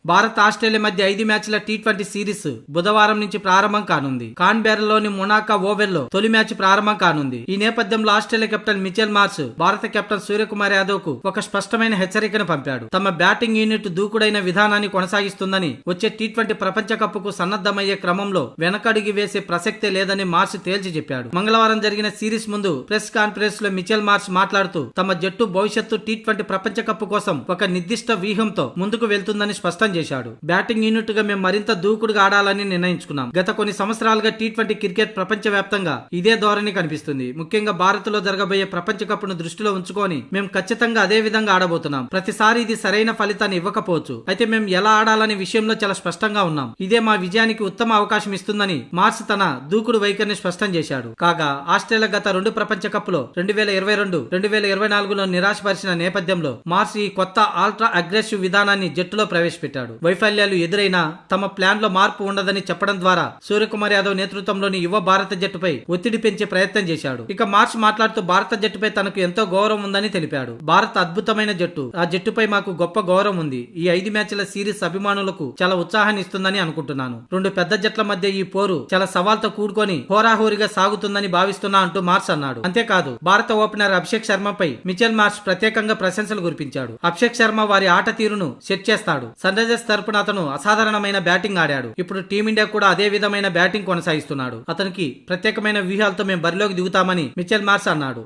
Bharat Australia మధ్య 5 మ్యాచ్ల T20 series బుధవారం నుంచి ప్రారంభం కానుంది. కాన్బెర్రాలోని మొనాకా ఓవెల్లో తొలి మ్యాచ్ ప్రారంభం కానుంది. ఈ నేపథ్యంలో ఆస్ట్రేలియా కెప్టెన్ మిచెల్ మార్ష్ భారత కెప్టెన్ సూర్యకుమార్ యాదవ్ కు ఒక స్పష్టమైన హెచ్చరికను పంపాడు. తమ బ్యాటింగ్ యూనిట్ దూకుడైన విధానాన్ని కొనసాగిస్తుందని, వచ్చే టీ20 ప్రపంచ కప్ కు సన్నద్ధమయ్యే క్రమంలో వెనకడుగు వేసే ప్రసక్తే లేదని మార్ష్ తేల్చి చెప్పాడు. మంగళవారం జరిగిన సిరీస్ ముందు ప్రెస్ కాన్ఫరెన్స్ లో మిచెల్ మార్ష్ మాట్లాడుతూ తమ జట్టు భవిష్యత్తు టీ20 ప్రపంచ కప్ కోసం ఒక నిర్దిష్ట వ్యూహంతో ముందుకు వెళ్తుందని స్పష్టం చేశాడు. బ్యాటింగ్ యూనిట్ గా మేము మరింత దూకుడుగా ఆడాలని నిర్ణయించుకున్నాం. గత కొన్ని సంవత్సరాలుగా టీ20 క్రికెట్ ప్రపంచ వ్యాప్తంగా ఇదే ధోరణి కనిపిస్తుంది. ముఖ్యంగా భారత్ లో జరగబోయే ప్రపంచ కప్ ను దృష్టిలో ఉంచుకొని మేము ఖచ్చితంగా అదే విధంగా ఆడబోతున్నాం. ప్రతిసారి ఇది సరైన ఫలితాన్ని ఇవ్వకపోవచ్చు, అయితే మేము ఎలా ఆడాలనే విషయంలో చాలా స్పష్టంగా ఉన్నాం. ఇదే మా విజయానికి ఉత్తమ అవకాశం ఇస్తుందని మార్ష్ తన దూకుడు వైఖరిని స్పష్టం చేశాడు. కాగా ఆస్ట్రేలియా గత 2 ప్రపంచ కప్లో 2022, 2024లో నిరాశపరిచిన నేపథ్యంలో మార్ష్ ఈ కొత్త అల్ట్రా అగ్రెసివ్ విధానాన్ని జట్టులో ప్రవేశపెట్టాడు. వైఫల్యాలు ఎదురైనా తమ ప్లాన్ లో మార్పు ఉండదని చెప్పడం ద్వారా సూర్యకుమార్ యాదవ్ నేతృత్వంలోని యువ భారత జట్టుపై ఒత్తిడి పెంచే ప్రయత్నం చేశాడు. ఇక మార్ష్ మాట్లాడుతూ భారత జట్టుపై తనకు ఎంతో గౌరవం ఉందని తెలిపాడు. భారత్ అద్భుతమైన జట్టు, ఆ జట్టుపై మాకు గొప్ప గౌరవం ఉంది. ఈ 5 మ్యాచ్ల సిరీస్ అభిమానులకు చాలా ఉత్సాహాన్ని ఇస్తుందని అనుకుంటున్నాను. 2 పెద్ద జట్ల మధ్య ఈ పోరు చాలా సవాల్తో కూడుకొని హోరాహోరీగా సాగుతుందని భావిస్తున్నా అంటూ మార్ష్ అన్నాడు. అంతేకాదు భారత ఓపెనర్ అభిషేక్ శర్మపై మిచెల్ మార్ష్ ప్రత్యేకంగా ప్రశంసలు కురిపించాడు. అభిషేక్ శర్మ వారి ఆట తీరును సెట్ చేస్తాడు. సన్ రైజర్స్ తరపున అతను అసాధారణమైన బ్యాటింగ్ ఆడాడు. ఇప్పుడు టీమిండియా కూడా అదే విధమైన బ్యాటింగ్ కొనసాగిస్తున్నాడు. అతనికి ప్రత్యేకమైన వ్యూహాలతో మేము బరిలోకి దిగుతామని మిచెల్ మార్ష్ అన్నాడు.